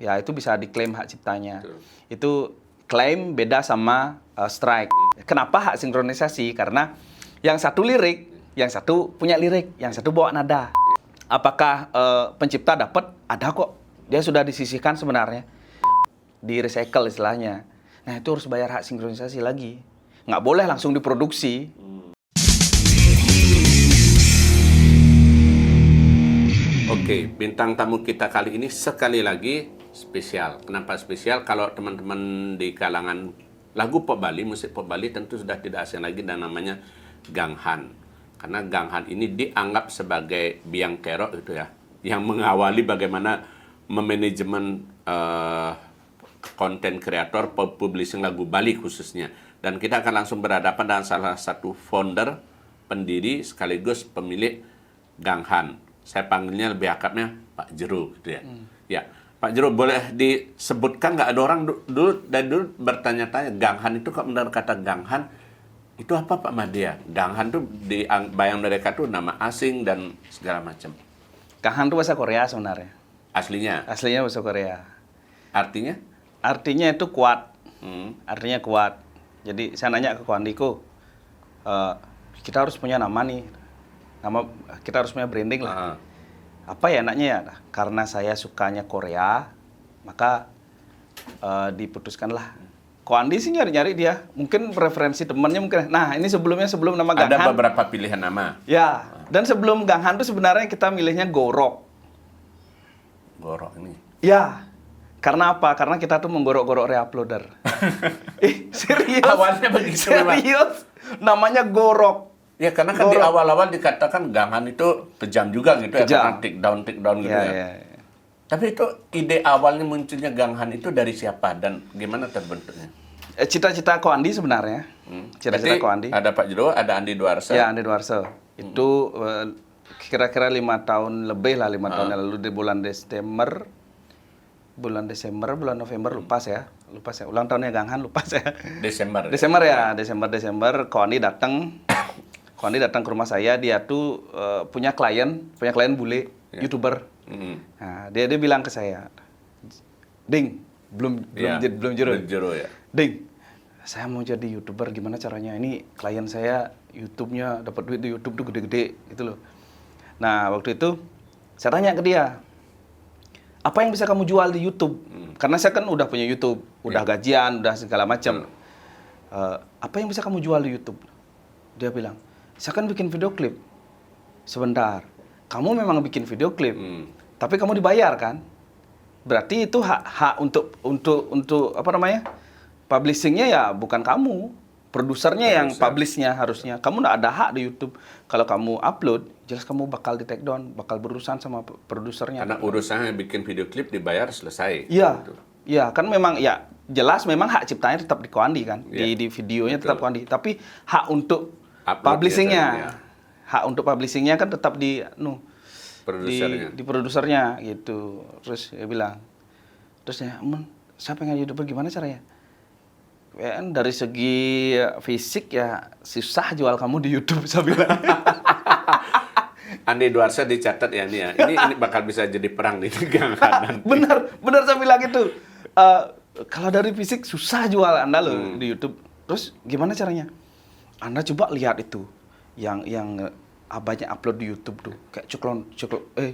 ya itu bisa diklaim hak ciptanya. Betul. Itu klaim beda sama strike. Kenapa hak sinkronisasi? Karena yang satu lirik, yang satu punya lirik, yang satu bawa nada. Apakah pencipta dapat? Ada kok. Dia sudah disisihkan sebenarnya. Di recycle istilahnya. Nah itu harus bayar hak sinkronisasi lagi. Nggak boleh langsung diproduksi. Oke, bintang tamu kita kali ini sekali lagi spesial. Kenapa spesial? Kalau teman-teman di kalangan lagu pop Bali, musik pop Bali tentu sudah tidak asing lagi dan namanya Gang Han. Karena Gang Han ini dianggap sebagai biang kerok gitu ya, yang mengawali bagaimana memanajemen konten kreator publishing lagu Bali khususnya. Dan kita akan langsung berhadapan dengan salah satu founder, pendiri sekaligus pemilik Gang Han. Saya panggilnya lebih akrabnya Pak Jero gitu ya. Ya, Pak Jero boleh disebutkan nggak, ada orang dari dulu bertanya-tanya Gang Han itu kok benar kata Gang Han itu apa Pak Madya? Gang Han tuh di bayang mereka tuh nama asing dan segala macam. Gang Han itu bahasa Korea sebenarnya. Aslinya? Aslinya bahasa Korea. Artinya? Artinya itu kuat. Artinya kuat. Jadi saya nanya ke Kwandiko, kita harus punya nama nih. Nama kita harus punya branding lah. Apa ya enaknya ya? Karena saya sukanya Korea, maka diputuskanlah. Ko Andi sih nyari-nyari dia. Mungkin preferensi temannya mungkin. Nah, ini sebelum nama Gang Han. Ada beberapa pilihan nama. Ya, dan sebelum Gang Han itu sebenarnya kita milihnya Gorok. Gorok ini. Ya. Karena apa? Karena kita tuh menggorok-gorok reuploader. Serius. Awalnya begitu memang. Serius. Namanya Gorok. Ya karena kan di awal-awal dikatakan Gang Han itu kejam juga gitu ya, karena take down gitu ya. Ya. Tapi itu ide awalnya munculnya Gang Han itu dari siapa dan gimana terbentuknya? Cita-cita Ko Andi sebenarnya. Cita-cita Ko Andi. Ada Pak Jero, ada Andi Dwarsa. Ya, Andi Dwarsa. Itu kira-kira 5 tahun lebih lah, 5 tahun yang lalu di bulan Desember, bulan November lupa saya. Ulang tahunnya Gang Han lupa saya. Desember Ko Andi datang. Ko Andi datang ke rumah saya, dia tuh punya klien bule, YouTuber. Nah, dia bilang ke saya, "Ding, belum Jero ya. Ding, saya mau jadi YouTuber, gimana caranya? Ini klien saya YouTube-nya dapat duit di YouTube tuh gede-gede gitu loh." Nah, waktu itu saya tanya ke dia, "Apa yang bisa kamu jual di YouTube?" Karena saya kan udah punya YouTube, udah gajian, udah segala macam. Apa yang bisa kamu jual di YouTube? Dia bilang, "Saya kan bikin video klip." Sebentar, kamu memang bikin video klip, tapi kamu dibayar kan? Berarti itu hak untuk apa namanya? Publishingnya ya bukan kamu, produsernya yang publishnya harusnya. Kamu nggak ada hak di YouTube. Kalau kamu upload, jelas kamu bakal di take down, bakal berurusan sama produsernya. Karena urusannya bikin video klip dibayar selesai. Iya, gitu. iya kan memang ya jelas memang hak ciptanya tetap di Ko Andi kan, di videonya tetap Ko Andi. Tapi hak untuk publishingnya, hak untuk publishingnya kan tetap di produsernya gitu. Terus dia bilang, saya pengen YouTuber, gimana caranya? Ya, dari segi fisik ya susah jual kamu di YouTube, saya bilang. Andi Dwarsa dicatat ya nih ya. Ini bakal bisa jadi perang di Gang Han. benar saya bilang gitu. Kalau dari fisik susah jual Anda loh di YouTube. Terus gimana caranya? Anda coba lihat itu yang abahnya upload di YouTube tuh kayak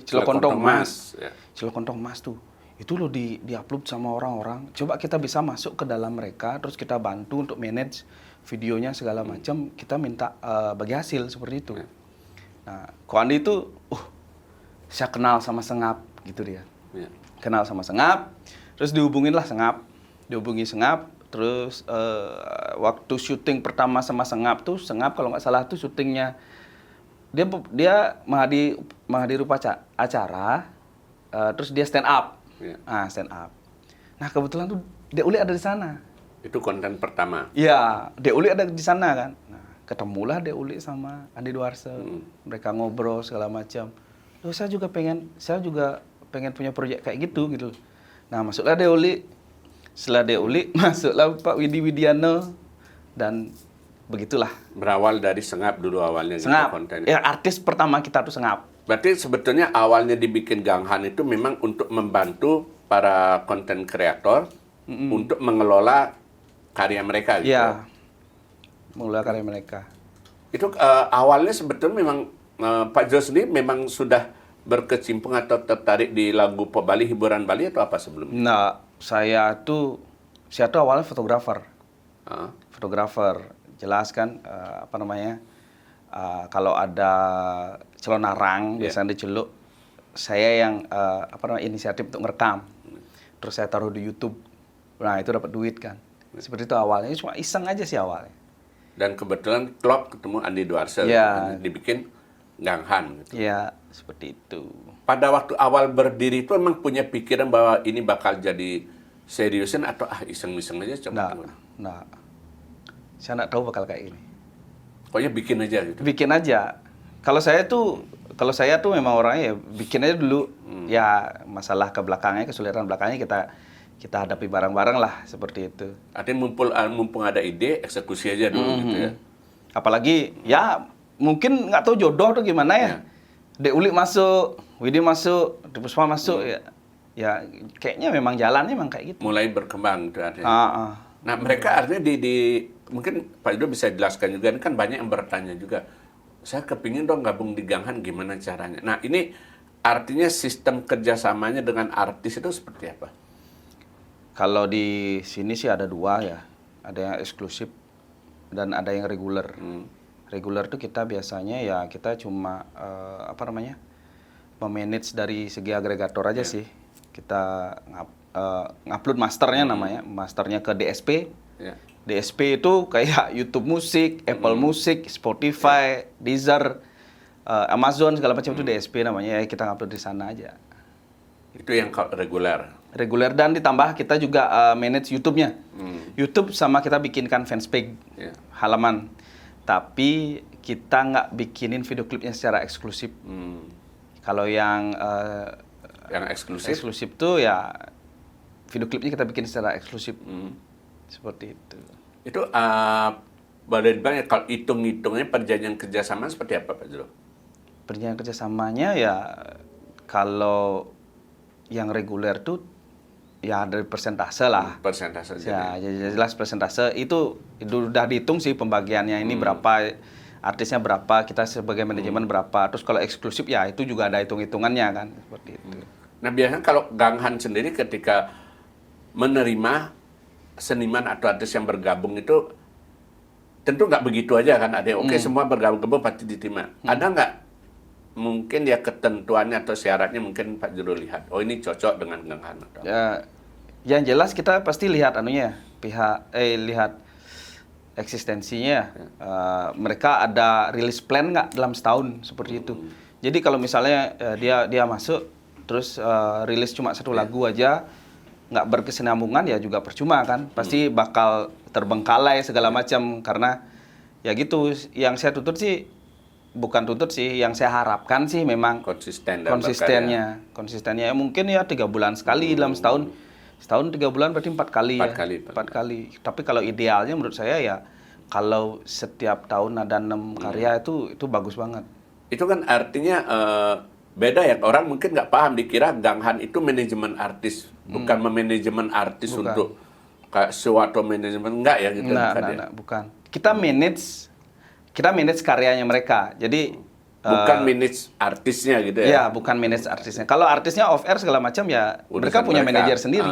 Cilokontong Mas. Ya. Cilokontong Mas tuh. Itu loh di-upload sama orang-orang. Coba kita bisa masuk ke dalam mereka, terus kita bantu untuk manage videonya segala macam. Kita minta bagi hasil seperti itu. Nah, Ko Andi itu, saya kenal sama Sengap gitu dia. Kenal sama Sengap, terus dihubungi Sengap. Terus waktu syuting pertama sama Sengap kalau nggak salah tuh syutingnya dia menghadiri acara, terus dia stand up. Stand up. Nah, kebetulan tuh Deuli ada di sana. Itu konten pertama. Iya, Deuli ada di sana kan. Nah, ketemulah Deuli sama Andi Dwarsa. Mereka ngobrol segala macam. Loh, saya juga pengen punya proyek kayak gitu. Nah, masuklah Deuli. Setelah Deuli, masuklah Pak Widi Widiano dan begitulah. Berawal dari Sengap dulu awalnya. Sengap. Gitu, konten. Ya, artis pertama kita tuh Sengap. Berarti sebetulnya awalnya dibikin Ganghan itu memang untuk membantu para konten kreator untuk mengelola karya mereka gitu. Ya, mengelola karya mereka. Itu awalnya sebetulnya memang Pak Jo sendiri memang sudah berkecimpung atau tertarik di lagu pop Bali, hiburan Bali atau apa sebelumnya? Nah, saya tuh awalnya fotografer. Ah, Fotografer, jelas kan apa namanya? Kalau ada celon narang biasanya diceluk, saya yang apa namanya inisiatif untuk ngerekam. Terus saya taruh di YouTube. Nah, itu dapat duit kan. Seperti itu awalnya, cuma iseng aja sih awalnya. dan kebetulan klop ketemu Andi Dwarsa, Ya. dibikin Ganghan. Gitu. Ya, seperti itu. Pada waktu awal berdiri itu emang punya pikiran bahwa ini bakal jadi seriusin atau iseng-iseng aja coba Nah, gimana? nah, saya nggak tahu bakal kayak gini. Pokoknya bikin aja gitu. Bikin aja. Kalau saya tuh memang orangnya ya bikin aja dulu. Ya masalah ke belakangnya, kesulitan belakangnya kita hadapi bareng-bareng lah seperti itu. Artinya mumpung ada ide, eksekusi aja dulu gitu ya. Apalagi ya mungkin nggak tahu jodoh tuh gimana ya. Dek Uli masuk, Widi masuk, Dek Puspa masuk ya. Ya kayaknya memang jalannya memang kayak gitu. Mulai berkembang gitu artinya. Nah, mereka artinya mungkin Pak Ido bisa jelaskan juga, ini kan banyak yang bertanya juga. Saya kepingin dong gabung di Ganghan, gimana caranya? Nah, ini artinya sistem kerjasamanya dengan artis itu seperti apa? Kalau di sini sih ada dua ya, ada yang eksklusif dan ada yang reguler. Reguler tuh kita biasanya ya kita cuma apa namanya memanage dari segi agregator aja sih. Kita ngupload masternya namanya, masternya ke DSP. Ya. DSP itu kayak YouTube Musik, Apple Music, Spotify, Deezer, Amazon segala macam itu DSP namanya. Ya kita ngupload di sana aja. Itu yang reguler. Reguler dan ditambah kita juga manage YouTube-nya. YouTube sama kita bikinkan fanspage halaman. Tapi kita nggak bikinin video klipnya secara eksklusif. Kalau yang eksklusif tuh ya video klipnya kita bikin secara eksklusif. Seperti itu. Itu boleh dibilang ya, kalau hitung-hitungnya perjanjian kerjasama seperti apa Pak Jero? Perjanjian kerjasamanya ya kalau yang reguler tuh ya dari persentase lah. Persentase Ya, jelas persentase itu udah dihitung sih pembagiannya ini berapa, artisnya berapa, kita sebagai manajemen berapa. Terus kalau eksklusif ya itu juga ada hitung-hitungannya kan, seperti itu. Nah, biasanya kalau Ganghan sendiri ketika menerima seniman atau artis yang bergabung itu tentu nggak begitu aja kan, ada oke semua bergabung pasti diterima. Ada nggak mungkin ya ketentuannya atau syaratnya mungkin Pak Jero lihat, oh ini cocok dengan Ganghan atau Ya, yang jelas kita pasti lihat anunya, lihat eksistensinya. Mereka ada release plan nggak dalam setahun seperti itu. Jadi kalau misalnya dia masuk terus rilis cuma satu lagu aja nggak berkesinambungan ya juga percuma kan. Pasti bakal terbengkalai segala macam karena ya gitu. Yang saya tuntut sih bukan tuntut sih, yang saya harapkan sih memang konsistennya ya mungkin ya 3 bulan sekali dalam setahun 3 bulan berarti 4 kali 4 kali. Tapi kalau idealnya menurut saya ya kalau setiap tahun ada 6 karya itu bagus banget. Itu kan artinya beda ya, orang mungkin nggak paham, dikira Ganghan itu manajemen artis, bukan memanajemen artis untuk kayak suatu manajemen, enggak ya gitu. Bukan. Kita manage karyanya mereka. Jadi bukan manage artisnya gitu ya. Iya, bukan manage artisnya. Kalau artisnya off air segala macam ya mereka punya manajer sendiri.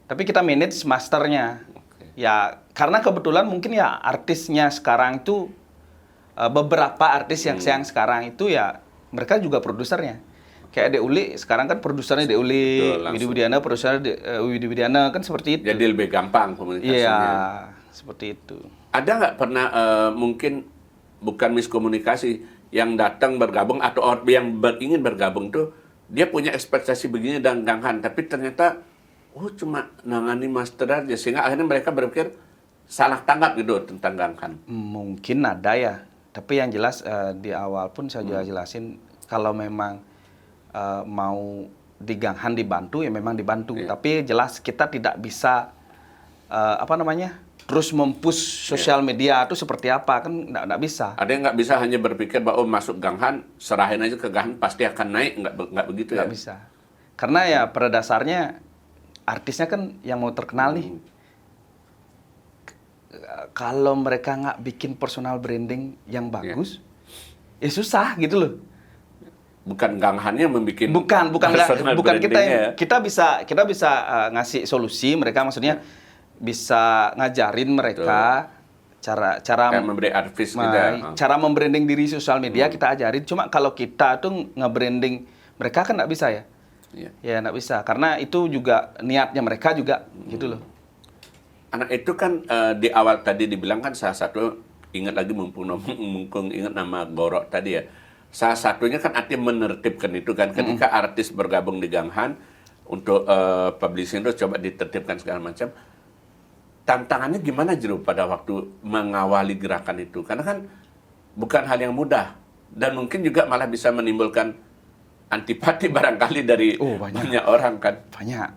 Tapi kita manage masternya. Ya, karena kebetulan mungkin ya artisnya sekarang itu beberapa artis yang sekarang itu ya mereka juga produsernya. Kayak Dek Uli sekarang kan produsernya Dek Uli, Widi Widiana produsernya Widi Widiana kan seperti itu. Jadi lebih gampang komunikasinya. Iya, seperti itu. Ada nggak pernah mungkin bukan miskomunikasi yang datang bergabung atau yang ingin bergabung tuh dia punya ekspektasi begini dan Ganghan, tapi ternyata cuma nangani master aja sehingga akhirnya mereka berpikir salah tanggap gitu tentang Ganghan. Mungkin ada ya, tapi yang jelas di awal pun saya juga jelasin kalau memang mau di Ganghan dibantu ya memang dibantu, tapi jelas kita tidak bisa apa namanya terus mempush sosial media itu seperti apa, kan nggak bisa. Ada yang nggak bisa hanya berpikir bahwa masuk Ganghan, serahin aja ke Ganghan pasti akan naik, nggak begitu ya? Nggak bisa. Karena ya pada dasarnya artisnya kan yang mau terkenal nih. Kalau mereka nggak bikin personal branding yang bagus, ya susah gitu loh. Bukan Ganghannya membuat Bukan kita ya. kita bisa ngasih solusi mereka, maksudnya bisa ngajarin mereka cara Kayak memberi advice gitu ya. cara membranding diri sosial media kita ajarin. Cuma kalau kita tuh nge-branding mereka kan nggak bisa ya. Ya nggak bisa, karena itu juga niatnya mereka juga gitu loh. Anak itu kan di awal tadi dibilang kan salah satu, ingat lagi mumpung ingat nama Gorok tadi ya. Salah satunya kan artinya menertibkan itu kan, ketika artis bergabung di Ganghan untuk publishing itu coba ditertibkan segala macam. Tantangannya gimana Jero pada waktu mengawali gerakan itu? Karena kan bukan hal yang mudah dan mungkin juga malah bisa menimbulkan antipati barangkali dari banyak orang kan. Banyak.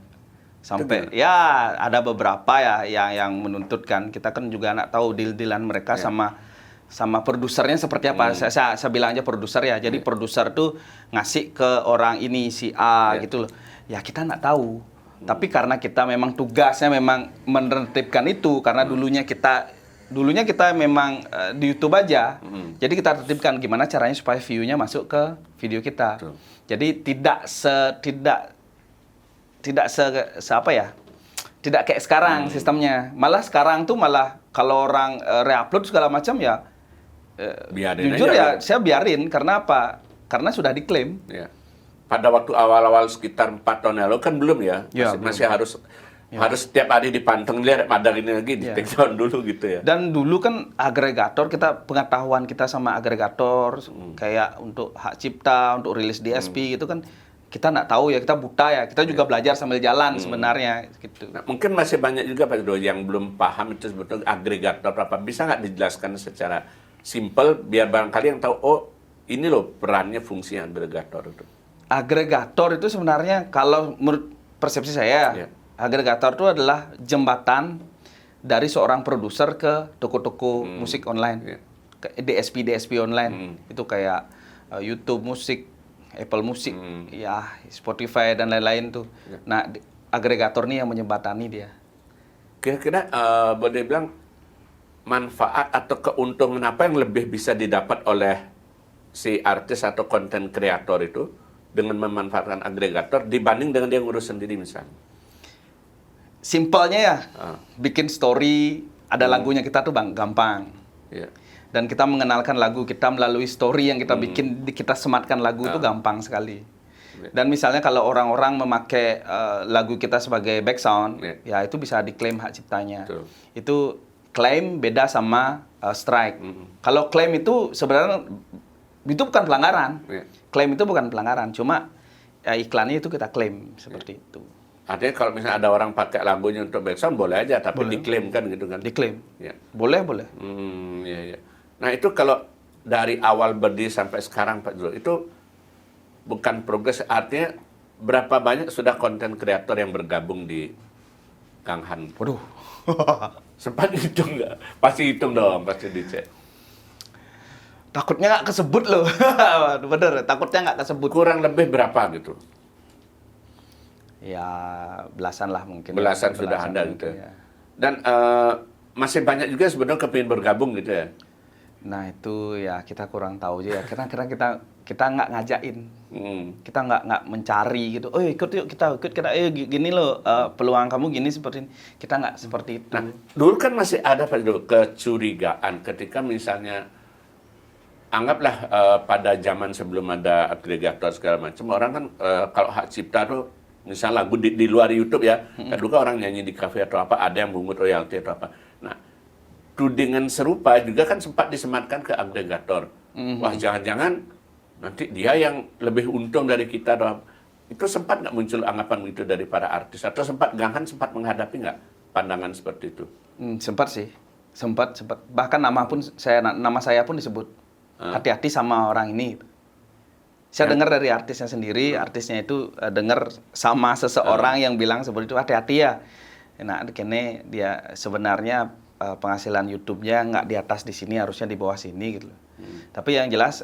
Sampai ya ada beberapa ya yang menuntut kan. Kita kan juga nggak tahu deal-dealan mereka sama produsernya seperti apa. Saya bilang aja produser ya. Jadi produser tuh ngasih ke orang ini si A gitu loh. Ya kita nggak tahu. Tapi karena kita memang tugasnya memang menertibkan itu, karena dulunya kita memang di YouTube aja. Jadi kita tertibkan gimana caranya supaya view-nya masuk ke video kita. Jadi tidak apa ya? Tidak kayak sekarang sistemnya. Malah sekarang tuh kalau orang re-upload segala macam ya jujur ya saya biarin. Karena apa? Karena sudah diklaim. Ya. Pada waktu awal-awal sekitar 4 tahun lalu kan belum ya. Masih harus setiap hari dipanteng, lihat ada ini lagi di take down dulu gitu ya. Dan dulu kan agregator, pengetahuan kita sama agregator kayak untuk hak cipta, untuk rilis DSP gitu kan kita nggak tahu ya, kita buta ya. Kita juga belajar sambil jalan sebenarnya gitu. Nah, mungkin masih banyak juga Pak Dodo yang belum paham itu sebetulnya agregator apa. Bisa nggak dijelaskan secara simple biar barangkali yang tahu, oh ini loh perannya, fungsinya agregator itu. Agregator itu sebenarnya kalau menurut persepsi saya, agregator itu adalah jembatan dari seorang produser ke toko-toko musik online, ke DSP online. Itu kayak YouTube Musik, Apple Musik, ya Spotify dan lain-lain tuh. Nah, agregator ini yang menjembatani dia. Kira-kira boleh bilang manfaat atau keuntungan apa yang lebih bisa didapat oleh si artis atau konten kreator itu dengan memanfaatkan agregator dibanding dengan dia ngurus sendiri misalnya? Simpelnya ya, bikin story, ada lagunya kita tuh gampang. Dan kita mengenalkan lagu kita melalui story yang kita bikin, kita sematkan lagu itu gampang sekali. Dan misalnya kalau orang-orang memakai lagu kita sebagai background, ya itu bisa diklaim hak ciptanya. Itu klaim beda sama strike. Kalau klaim itu sebenarnya itu bukan pelanggaran. Klaim itu bukan pelanggaran, cuma ya, iklannya itu kita klaim seperti itu. Artinya kalau misalnya ada orang pakai lagunya untuk background boleh aja, tapi diklaim kan gitu kan? Diklaim. Boleh. Iya. Nah itu kalau dari awal berdiri sampai sekarang Pak Zul, itu bukan progres, artinya berapa banyak sudah konten kreator yang bergabung di Ganghan? Waduh. Sempat hitung nggak? Pasti hitung dong, pasti dicek. Takutnya nggak kesebut loh. Bener, takutnya nggak kesebut. Kurang lebih berapa gitu? Ya belasan lah mungkin. Belasan sudah ada gitu. Ya. Dan masih banyak juga sebenarnya kepingin bergabung gitu ya? Nah itu ya kita kurang tahu aja ya. Karena kita nggak ngajakin. Kita nggak mencari gitu. Oh ikut yuk kita. Gini loh peluang kamu gini seperti ini. Kita nggak seperti itu. Nah dulu kan masih ada Pak Dodo kecurigaan ketika misalnya anggaplah pada zaman sebelum ada agregator segala macam, orang kan kalau hak cipta tuh misal lagu di luar YouTube ya, dulu kan orang nyanyi di kafe atau apa, ada yang mengungut royalti atau apa. Nah, tudingan serupa juga kan sempat disematkan ke agregator. Wah, jangan-jangan nanti dia yang lebih untung dari kita atau apa. Itu sempat nggak muncul anggapan itu dari para artis? Atau Ganghan sempat menghadapi nggak pandangan seperti itu? Sempat sih, sempat. Bahkan nama saya pun disebut. Hati-hati sama orang ini. Saya dengar dari artisnya sendiri, artisnya itu dengar sama seseorang yang bilang seperti itu, hati-hati ya. Nah, kene dia sebenarnya penghasilan YouTube-nya nggak di atas di sini, harusnya di bawah sini gitu loh. Tapi yang jelas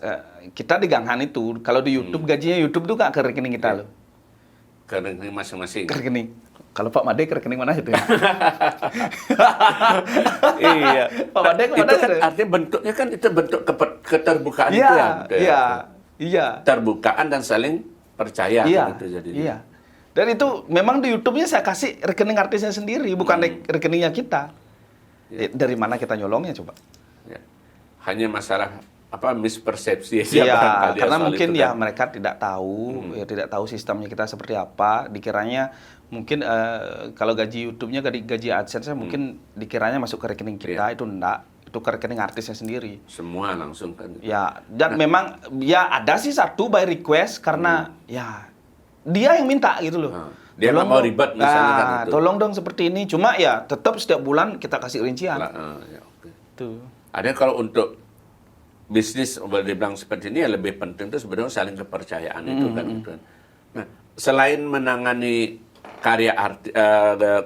kita di Ganghan itu kalau di YouTube gajinya YouTube tuh nggak ke rekening kita loh. Ke rekening masing-masing. Ke rekening. Kalau Pak Made ke rekening mana itu? Iya. Pak Made ke mana Itu kan itu? artinya bentuknya kan itu bentuk keterbukaan Iya, itu ya. iya, iya. Terbukaan dan saling percaya Iya, gitu jadinya. iya. Dan itu memang di YouTube-nya saya kasih rekening artisnya sendiri, bukan rekeningnya kita. Dari mana kita nyolongnya coba? Ya. Hanya masalah mispersepsi Iya, barangkali karena soal mungkin itu ya kan. mereka tidak tahu, ya tidak tahu sistemnya kita seperti apa. Dikiranya mungkin kalau gaji YouTube-nya gaji AdSense mungkin dikiranya masuk ke rekening kita, itu enggak. Itu ke rekening artisnya sendiri. Semua langsung kan. Ya, dan memang ya ada sih satu by request karena ya dia yang minta gitu loh. Dia nggak mau ribet misalnya kan itu. Tolong dong seperti ini. Cuma ya tetap setiap bulan kita kasih rincian. Ya, oke. Tuh. Ada kalau untuk bisnis boleh dibilang seperti ini ya lebih penting itu sebenarnya saling kepercayaan itu kan gitu. Nah, selain menangani karya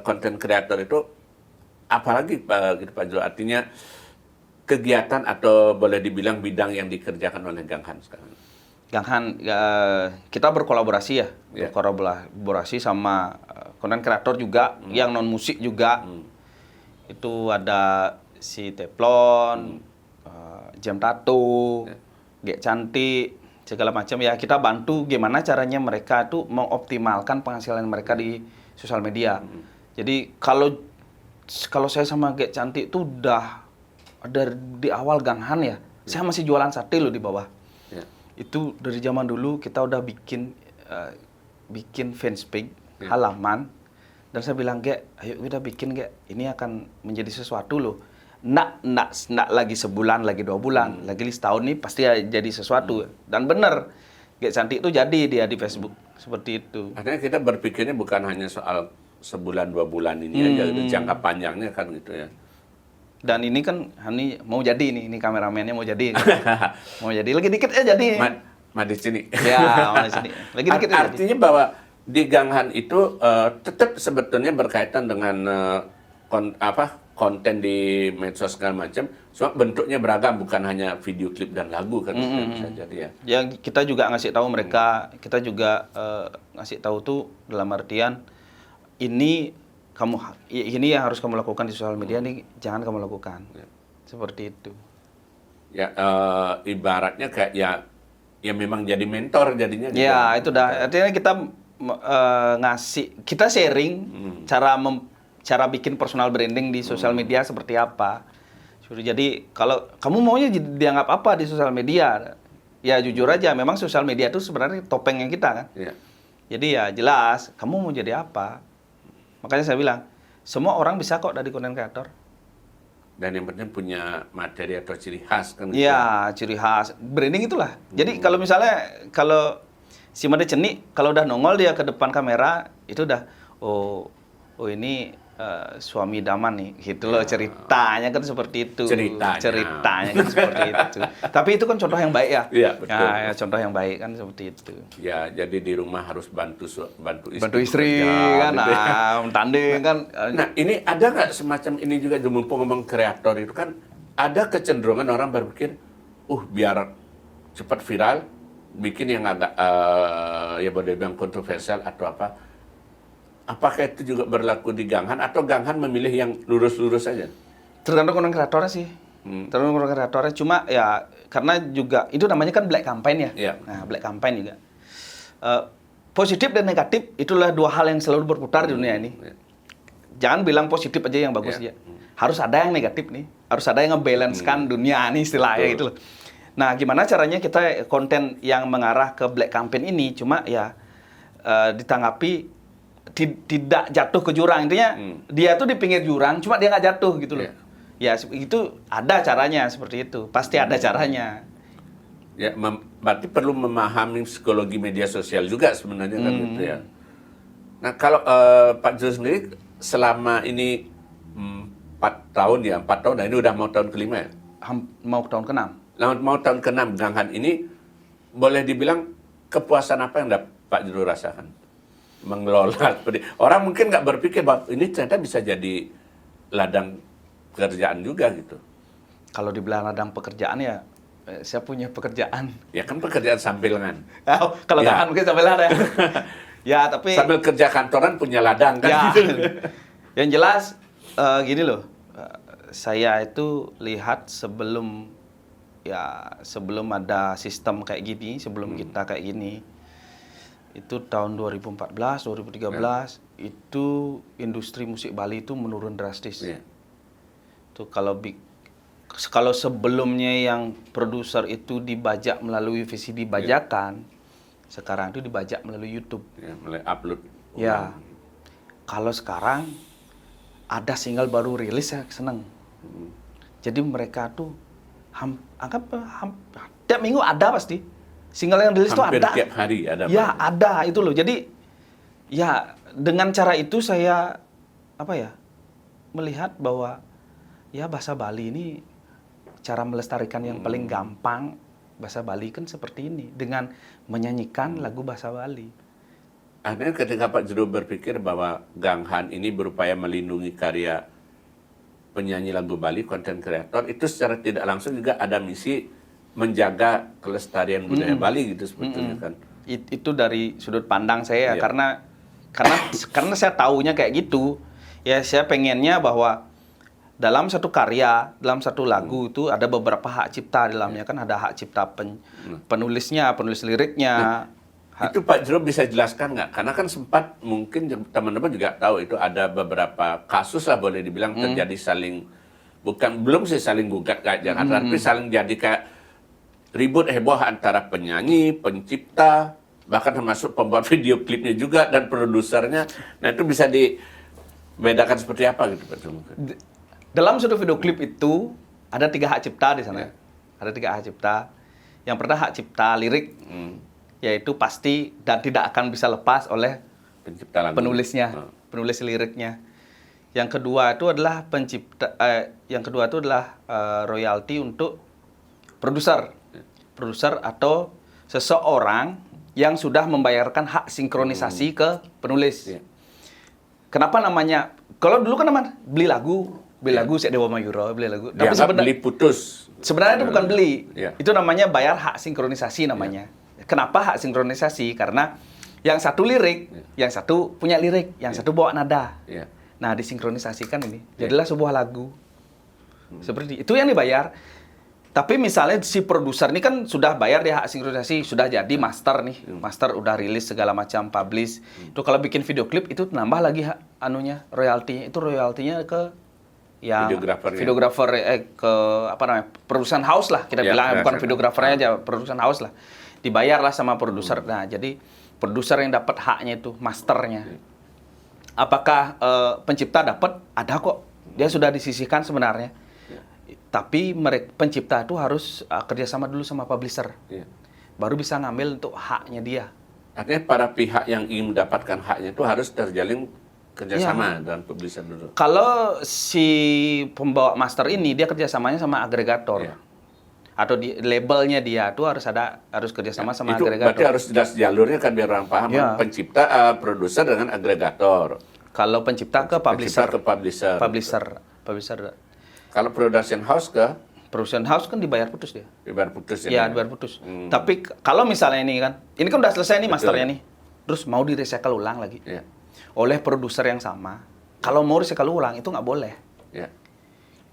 konten kreator itu apalagi gitu Pak Jo, artinya kegiatan atau boleh dibilang bidang yang dikerjakan oleh Ganghan sekarang. Ganghan kita berkolaborasi ya, berkolaborasi sama konten kreator juga yang non musik juga. Itu ada si Teflon, Jam Tato, Gek Cantik, segala macam ya. Kita bantu gimana caranya mereka tuh mengoptimalkan penghasilan mereka di sosial media. Jadi kalau saya sama Gek Cantik tuh udah di awal Ganghan ya. Saya masih jualan sate loh di bawah. Ya. Itu dari zaman dulu kita udah bikin fanspage halaman, dan saya bilang Gek, ayo kita bikin Gek, ini akan menjadi sesuatu loh. Nak lagi sebulan, lagi 2 bulan, lagi setahun nih pasti jadi sesuatu. Dan bener, Gek Cantik itu jadi dia di Facebook seperti itu. Artinya kita berpikirnya bukan hanya soal sebulan 2 bulan ini aja, gitu, jangka panjangnya kan gitu ya. Dan ini kan Hani mau jadi ini kameramennya mau jadi. Mau jadi lagi dikit jadi. Di sini. Ya, di sini. Lagi dikit aja. Artinya bahwa di Ganghan itu tetap sebetulnya berkaitan dengan konten di medsos segala macam, cuma bentuknya beragam, bukan hanya video klip dan lagu kan bisa jadi ya. Yang kita juga ngasih tahu mereka, kita juga ngasih tahu tuh dalam artian ini yang harus kamu lakukan di sosial media nih, jangan kamu lakukan. Seperti itu. Ya ibaratnya kayak ya memang jadi mentor jadinya. Gitu. Ya itu dah. Artinya kita kita sharing cara bikin personal branding di sosial media seperti apa. Jadi kalau kamu maunya dianggap apa di sosial media, ya jujur aja, memang sosial media itu sebenarnya topengnya kita kan. Ya. Jadi ya jelas, kamu mau jadi apa. Makanya saya bilang, semua orang bisa kok dari konten kreator. Dan yang penting punya materi atau ciri khas kan. Iya, ciri khas. Branding itulah. Jadi kalau misalnya, kalau si Made Ceni, kalau udah nongol dia ke depan kamera, itu udah, oh ini suami idaman nih, gitu loh ceritanya kan seperti itu. Ceritanya kan seperti itu. Tapi itu kan contoh yang baik ya. Iya, betul. Ya, contoh yang baik kan seperti itu. Ya, jadi di rumah harus bantu istri. Bantu istri bekerja, kan, gitu. tanding kan. Nah, ini ada nggak semacam ini juga, mumpung ngomong kreator itu kan, ada kecenderungan orang berpikir, biar cepat viral, bikin yang agak, ya boleh bilang kontroversial atau apa. Apakah itu juga berlaku di Ganghan atau Ganghan memilih yang lurus-lurus saja? Tergantung konten kreatornya sih. Tergantung konten kreatornya. Cuma ya karena juga itu namanya kan black campaign ya. Yeah. Nah, black campaign juga. Positif dan negatif itulah 2 hal yang selalu berputar di dunia ini. Jangan bilang positif aja yang bagus aja. Harus ada yang negatif nih. Harus ada yang ngebalance-kan dunia ini istilahnya gitu loh. Nah, gimana caranya kita konten yang mengarah ke black campaign ini cuma ya ditanggapi tidak jatuh ke jurang. Intinya dia tuh di pinggir jurang, cuma dia nggak jatuh gitu loh. Ya itu ada caranya seperti itu. Pasti ada caranya. Ya, berarti perlu memahami psikologi media sosial juga sebenarnya kan gitu ya. Nah, kalau Pak Jo sendiri selama ini 4 tahun ya, 4 tahun, nah ini udah mau tahun ke-5 ya? Mau tahun ke-6. Mau tahun ke-6 Ganghan ini, boleh dibilang kepuasan apa yang Pak Jo rasakan? Mengelola seperti orang mungkin nggak berpikir bahwa ini ternyata bisa jadi ladang pekerjaan juga gitu. Kalau dibilang ladang pekerjaan ya, saya punya pekerjaan. Ya kan pekerjaan sambilan. Oh, kalau Ya. tangan mungkin sambil ada. Ya, tapi Sambil kerja kantoran punya ladang kan ya, gitu. yang jelas gini loh, saya itu lihat sebelum ada sistem kayak gini, sebelum kita kayak gini, itu tahun 2014, 2013 itu industri musik Bali itu menurun drastis. Iya. Tuh kalau sebelumnya yang produser itu dibajak melalui VCD bajakan, sekarang itu dibajak melalui YouTube. Ya, mulai upload. Ya, kalau sekarang ada single baru rilis saya seneng. Jadi mereka tuh tiap minggu ada pasti single yang rilis tuh Hampir ada. tiap hari ada. Ya, Pak. ada itu loh. Jadi ya dengan cara itu saya melihat bahwa ya bahasa Bali ini cara melestarikan yang paling gampang bahasa Bali kan seperti ini dengan menyanyikan lagu bahasa Bali. Akhirnya ketika Pak Jero berpikir bahwa Ganghan ini berupaya melindungi karya penyanyi lagu Bali, konten kreator, itu secara tidak langsung juga ada misi menjaga kelestarian budaya Bali gitu sebetulnya kan. Itu dari sudut pandang saya Iya. karena saya taunya kayak gitu. Ya saya pengennya bahwa dalam satu karya, dalam satu lagu itu ada beberapa hak cipta di dalamnya kan ada hak cipta penulisnya, penulis liriknya. Itu Pak Jero bisa jelaskan nggak? Karena kan sempat mungkin teman-teman juga tahu itu ada beberapa kasus lah boleh dibilang terjadi belum sih saling gugat kayak Jakarta, tapi saling jadi kayak ribut heboh antara penyanyi, pencipta, bahkan termasuk pembuat video klipnya juga dan produsernya. Nah itu bisa dibedakan seperti apa gitu Pak Jero? Dalam satu video klip itu ada 3 hak cipta di sana. Ada 3 hak cipta. Yang pertama hak cipta lirik, yaitu pasti dan tidak akan bisa lepas oleh Pencipta lagu. penulisnya, penulis liriknya. Yang kedua itu adalah royalti untuk produser. Produser atau seseorang yang sudah membayarkan hak sinkronisasi ke penulis. Iya. Kenapa namanya? Kalau dulu kan namanya beli lagu Sek Dewa Mayura, beli lagu. Tapi Dianggap beli putus. sebenarnya itu bukan beli. Iya. Itu namanya bayar hak sinkronisasi namanya. Kenapa hak sinkronisasi? Karena yang satu lirik, yang satu punya lirik, yang satu bawa nada. Iya. Nah, disinkronisasikan ini. Jadilah sebuah lagu. Seperti itu yang dibayar. Tapi misalnya si produser ini kan sudah bayar dia hak sinkronisasi, sudah jadi master nih. Master udah rilis segala macam, publish. Itu kalau bikin video klip itu nambah lagi royaltinya. Itu royaltinya ke yang videografer ke production house lah kita bilang, bukan videografernya aja, production house lah. Dibayarlah sama produser. Nah, jadi produser yang dapat haknya itu masternya. Apakah pencipta dapat? Ada kok. Dia sudah disisihkan sebenarnya. Tapi pencipta itu harus kerjasama dulu sama publisher. Baru bisa ngambil untuk haknya dia. Artinya para pihak yang ingin mendapatkan haknya itu harus terjalin kerjasama dengan publisher dulu. Kalau si pembawa master ini dia kerjasamanya sama agregator. Iya. Atau di labelnya dia tuh harus kerjasama sama Itu agregator. berarti harus jelas jalurnya kan biar orang paham. Ya. Pencipta, produser dengan agregator. Kalau pencipta ke publisher. Pencipta ke publisher. Publisher. Kalau production house ke Production house kan dibayar putus dia. dibayar putus ya. Iya, dibayar putus. Tapi kalau misalnya ini kan udah selesai nih masternya nih. Terus mau di-recycle ulang lagi. Iya. Oleh produser yang sama. Kalau mau recycle ulang itu nggak boleh. Iya.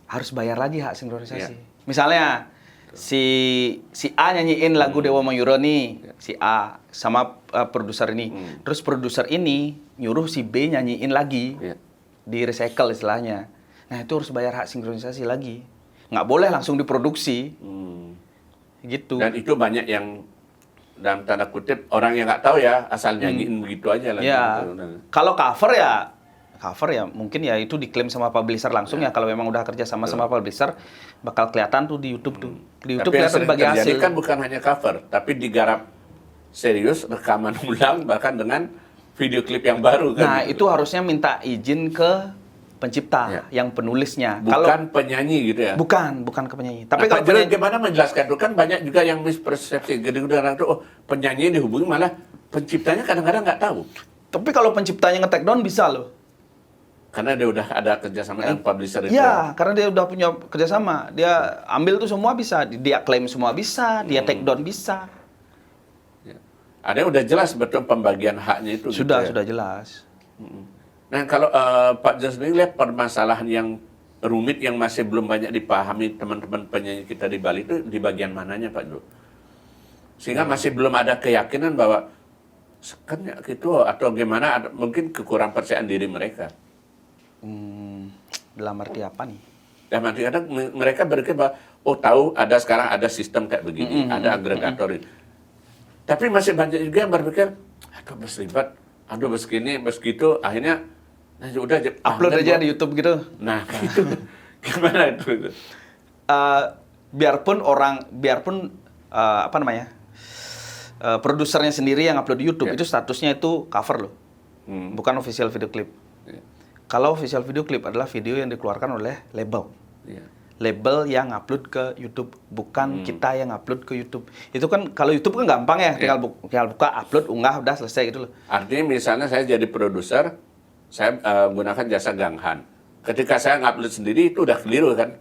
Harus bayar lagi hak sinkronisasi. Iya. Misalnya si A nyanyiin lagu Dewa Mayura nih, si A sama produser ini. Terus produser ini nyuruh si B nyanyiin lagi. Iya. Di recycle istilahnya. Nah, itu harus bayar hak sinkronisasi lagi. Nggak boleh langsung diproduksi. Gitu. Dan itu banyak yang dalam tanda kutip orang yang nggak tahu ya asal nyanyiin begitu aja lah. Ya. Gitu. Kalau cover ya mungkin ya itu diklaim sama publisher langsung ya kalau memang udah kerja sama publisher bakal kelihatan tuh di YouTube tuh. Di YouTube Tapi yang kelihatan sering bagi terjadi hasil. kan bukan hanya cover, tapi digarap serius, rekaman ulang bahkan dengan video klip yang baru kan. Nah, gitu. itu harusnya minta izin ke pencipta yang penulisnya. Bukan penyanyi gitu ya. Bukan ke penyanyi. Tapi Tapi kalau gimana menjelaskan itu kan banyak juga yang mispersepsi. Kadang-kadang tuh penyanyi dihubungi malah penciptanya kadang-kadang nggak tahu. Tapi kalau penciptanya nge-take down bisa loh. Karena dia udah ada kerjasama dengan publisher itu. Iya, karena dia udah punya kerjasama. Dia ambil tuh semua bisa, dia klaim semua bisa, dia take down bisa. Ya. Ada yang udah jelas betul pembagian haknya itu. Sudah gitu ya? sudah jelas. Nah, kalau Pak Jos sendiri lihat permasalahan yang rumit yang masih belum banyak dipahami teman-teman penyanyi kita di Bali itu di bagian mananya, Pak Jo? Sehingga masih belum ada keyakinan bahwa kan ya gitu atau gimana, mungkin kekurang percayaan diri mereka. Dalam arti apa nih? Dan kadang mereka berpikir bahwa, oh tahu ada sekarang ada sistem kayak begini, ada agregator ini. Tapi masih banyak juga yang berpikir, aduh berselibat, aduh begini, begitu, akhirnya nah, udah Upload aja di YouTube gitu. Nah, gitu. Gimana itu? Biarpun apa namanya? Produsernya sendiri yang upload di YouTube itu statusnya itu cover loh. Bukan official video clip. Kalau official video clip adalah video yang dikeluarkan oleh label. Label yang upload ke YouTube, bukan kita yang upload ke YouTube. Itu kan kalau YouTube kan gampang ya, tinggal buka, upload, unggah, udah selesai gitu loh. Artinya misalnya saya jadi produser, saya gunakan jasa Ganghan. Ketika saya ngupload sendiri itu udah keliru kan?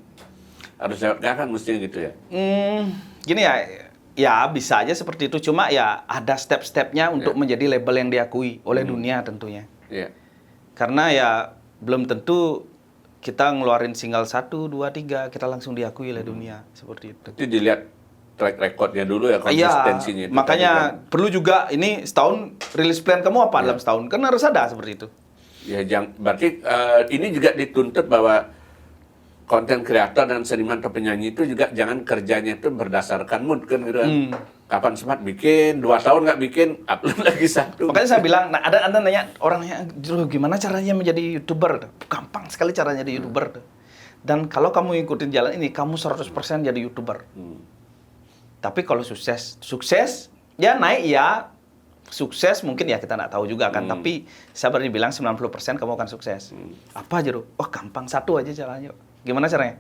Harus lewat Ganghan mestinya gitu ya? Gini ya bisa aja seperti itu. Cuma ya ada step-stepnya untuk menjadi label yang diakui oleh dunia tentunya. Iya. Karena ya belum tentu kita ngeluarin single 1, 2, 3 kita langsung diakui oleh dunia seperti itu. Itu dilihat track recordnya dulu ya, konsistensinya. Iya, makanya perlu juga ini setahun rilis plan kamu apa dalam setahun, kan harus ada seperti itu. Ya, berarti ini juga dituntut bahwa konten kreator dan seniman atau penyanyi itu juga jangan kerjanya itu berdasarkan mood kan gitu kan. Kapan sempat bikin, 2 tahun nggak bikin, upload lagi 1. Makanya saya bilang, nah ada nanya orang nanya, gimana caranya menjadi YouTuber? Gampang sekali caranya jadi YouTuber. Dan kalau kamu ngikutin jalan ini, kamu 100% jadi YouTuber. Tapi kalau sukses ya naik ya. Sukses mungkin ya kita nggak tahu juga kan. Tapi saya berani bilang 90% kamu akan sukses. Apa aja tuh? Oh gampang, satu aja caranya. Gimana caranya?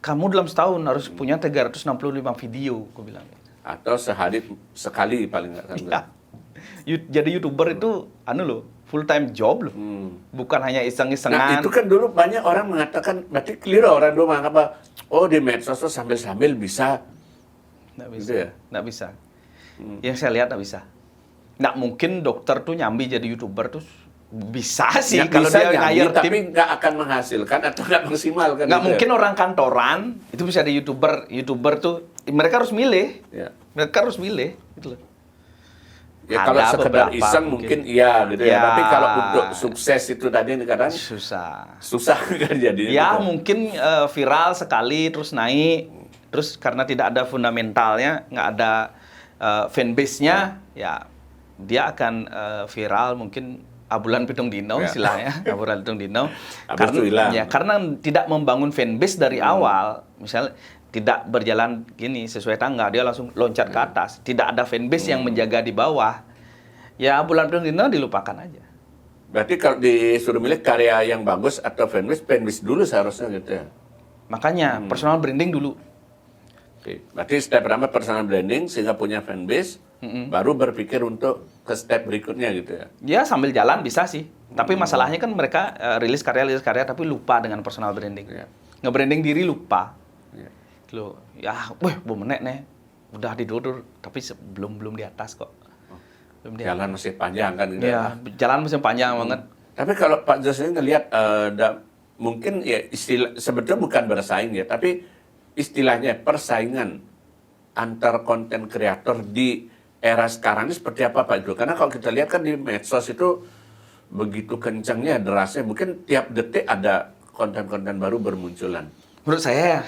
Kamu dalam setahun harus punya 365 video, aku bilang. Atau sehari sekali paling nggak kan. Ya. Jadi YouTuber itu full time job loh. Bukan hanya iseng-isengan. Nah, itu kan dulu banyak orang mengatakan, berarti keliru orang dulu menganggap bahwa, oh di medsos sambil-sambil bisa. Nggak bisa. Gitu ya? Nggak bisa. Yang saya lihat nggak bisa. Nggak mungkin dokter tuh nyambi jadi YouTuber tuh bisa sih Nggak kalau bisa dia nyambi, ngayar tapi tim. nggak akan menghasilkan atau nggak maksimal kan. Nggak gitu mungkin ya? orang kantoran itu bisa jadi YouTuber. YouTuber tuh mereka harus milih. Ya. Mereka harus milih gitu loh. Ya kalau Ada sekedar beberapa iseng mungkin iya gitu ya. Ya. Tapi kalau untuk sukses itu tadi kadang susah kan jadi. Ya gitu. mungkin viral sekali terus naik, terus karena tidak ada fundamentalnya, nggak ada fanbase-nya, ya dia akan viral mungkin abulan pitung dino istilahnya, abulan pitung dino. Karena tidak membangun fanbase dari awal, misalnya tidak berjalan gini sesuai tangga, dia langsung loncat ke atas. Tidak ada fanbase yang menjaga di bawah. Ya bulan pitung dino dilupakan aja. Berarti kalau disuruh milih karya yang bagus atau fanbase dulu seharusnya gitu ya. Makanya personal branding dulu. Oke. Berarti step pertama personal branding sehingga punya fanbase, baru berpikir untuk ke step berikutnya gitu ya. Ya sambil jalan bisa sih. Tapi masalahnya kan mereka rilis karya tapi lupa dengan personal branding. Nge-branding diri lupa. Loh, ya, menek nih. Udah didudur, tapi belum di atas kok. Jalan masih panjang kan gitu. Ya, jalan masih panjang banget. Tapi kalau Pak Jos ini ngelihat mungkin ya istilah sebetulnya bukan bersaing ya, tapi istilahnya persaingan antar konten kreator di era sekarang ini seperti apa Pak Jo? Karena kalau kita lihat kan di medsos itu begitu kencangnya, derasnya, mungkin tiap detik ada konten-konten baru bermunculan. Menurut saya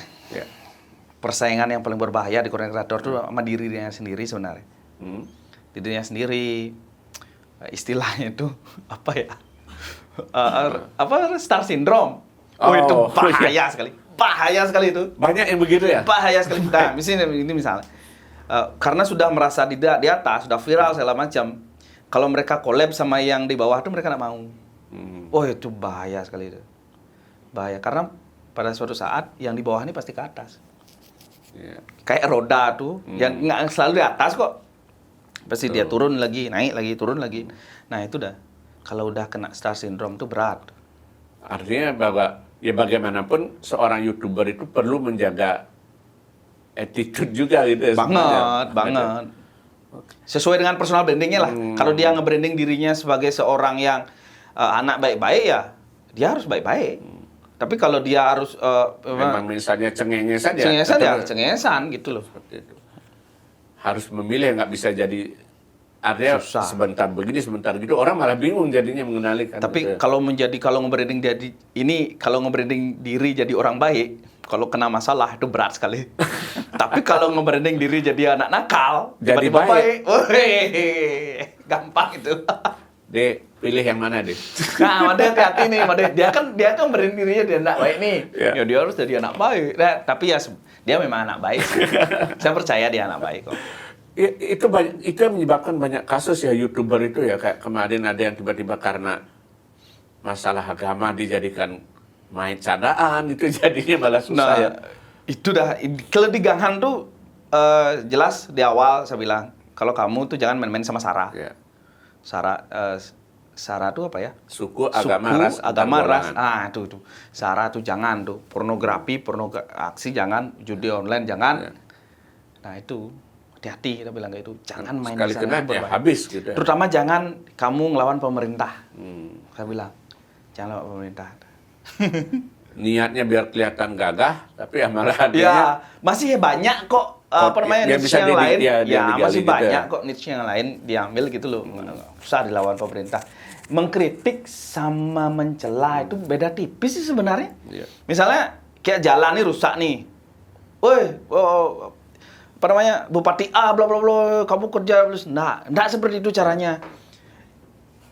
persaingan yang paling berbahaya di konten kreator itu sama dirinya sendiri sebenarnya. Dirinya sendiri, istilahnya itu apa ya? Star syndrome. Itu bahaya sekali. Bahaya sekali itu. Banyak yang begitu ya? Bahaya sekali. Nah, ini misalnya. Karena sudah merasa di atas, sudah viral segala macam. Kalau mereka collab sama yang di bawah itu mereka nggak mau. Itu bahaya sekali itu. Bahaya karena pada suatu saat yang di bawah ini pasti ke atas. Kayak roda tuh, yang nggak selalu di atas kok. Pasti dia turun lagi, naik lagi, turun lagi. Nah itu dah. Kalau udah kena star syndrome itu berat. Artinya bahwa ya bagaimanapun seorang YouTuber itu perlu menjaga attitude juga gitu ya. Banget. Sesuai dengan personal brandingnya lah. Kalau dia nge-branding dirinya sebagai seorang yang anak baik-baik ya, dia harus baik-baik. Tapi kalau dia harus Memang misalnya cengengesan ya. cengesan ya, cengesan gitu loh. Seperti itu. Harus memilih, nggak bisa jadi artinya Susah. sebentar begini sebentar gitu, orang malah bingung jadinya mengenali kan. Tapi gitu ya. kalau nge-branding kalau nge-branding diri jadi orang baik, kalau kena masalah itu berat sekali. Tapi kalau nge-branding diri jadi anak nakal, Jadi tiba-tiba baik. gampang itu. Pilih yang mana deh? Nah, Made hati-hati nih, Made. Dia kan branding dirinya dia anak baik nih. Iya. Ya dia harus jadi anak baik. Nah, tapi ya dia memang anak baik sih. Saya percaya dia anak baik kok. Itu yang menyebabkan banyak kasus ya YouTuber itu ya, kayak kemarin ada yang tiba-tiba karena masalah agama dijadikan main candaan, itu jadinya malah susah Nah, ya. itu dah. Kalau di Ganghan tuh jelas di awal saya bilang kalau kamu tuh jangan main-main sama Sara. Ya. Sara tuh apa ya? Suku, agama, ras, dan ras. golongan. Ah, tuh. Sara tuh jangan tuh. Pornografi, aksi jangan, judi online jangan. Ya. Nah, itu hati-hati kita bilang kayak itu. Jangan main Sekali di sana, kena itu ya berbahaya. habis gitu ya. Terutama jangan kamu ngelawan pemerintah. Hmm. Saya bilang, jangan lawan pemerintah. Niatnya biar kelihatan gagah, tapi ya malah Ya, dia masih banyak kok apa namanya dia niche bisa yang lain. dia Ya, digali masih gitu banyak ya. kok niche yang lain diambil gitu loh. Susah dilawan pemerintah. Mengkritik sama mencela itu beda tipis sih sebenarnya. Iya. Misalnya kayak jalan nih rusak nih. Woi, apa namanya? Bupati A bla bla bla, kamu kerja terus. Enggak seperti itu caranya.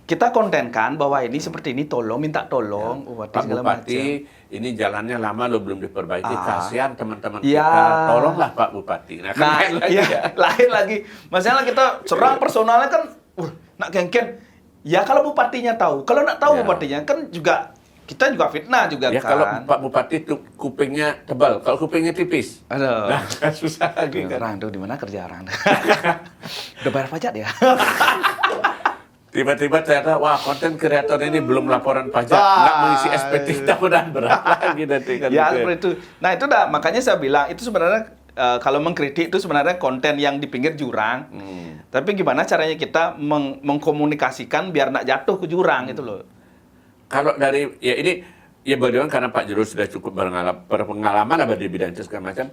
Kita kontenkan bahwa ini seperti ini, tolong minta tolong bupati Pak segala Bupati, macam. ini jalannya lama lo belum diperbaiki, kasihan teman-teman Ya. kita, tolonglah Pak Bupati. Nah, kan Nah, lain lagi iya, ya. lain lagi. Masalah kita serang personalnya kan, nak gengken. Ya kalau bupatinya tahu, kalau nak tahu Ya. bupatinya kan juga kita juga fitnah juga Ya kan. kalau Pak Bupati tuh kupingnya tebal, kalau kupingnya tipis, Aduh. nah kan susah lagi kan. Orang tuh di mana kerja orang? Udah bayar pajak dia. Tiba-tiba ternyata, wah konten kreator ini belum laporan pajak, nggak mengisi SPT, udah berat lagi nanti kan. Ya gitu seperti itu. Nah itu dah makanya saya bilang itu sebenarnya kalau mengkritik itu sebenarnya konten yang di pinggir jurang. Tapi gimana caranya kita mengkomunikasikan biar nak jatuh ke jurang itu loh. Kalau dari, ya ini, ya bagaimana karena Pak Jero sudah cukup berpengalaman lah di bidang itu segala macam,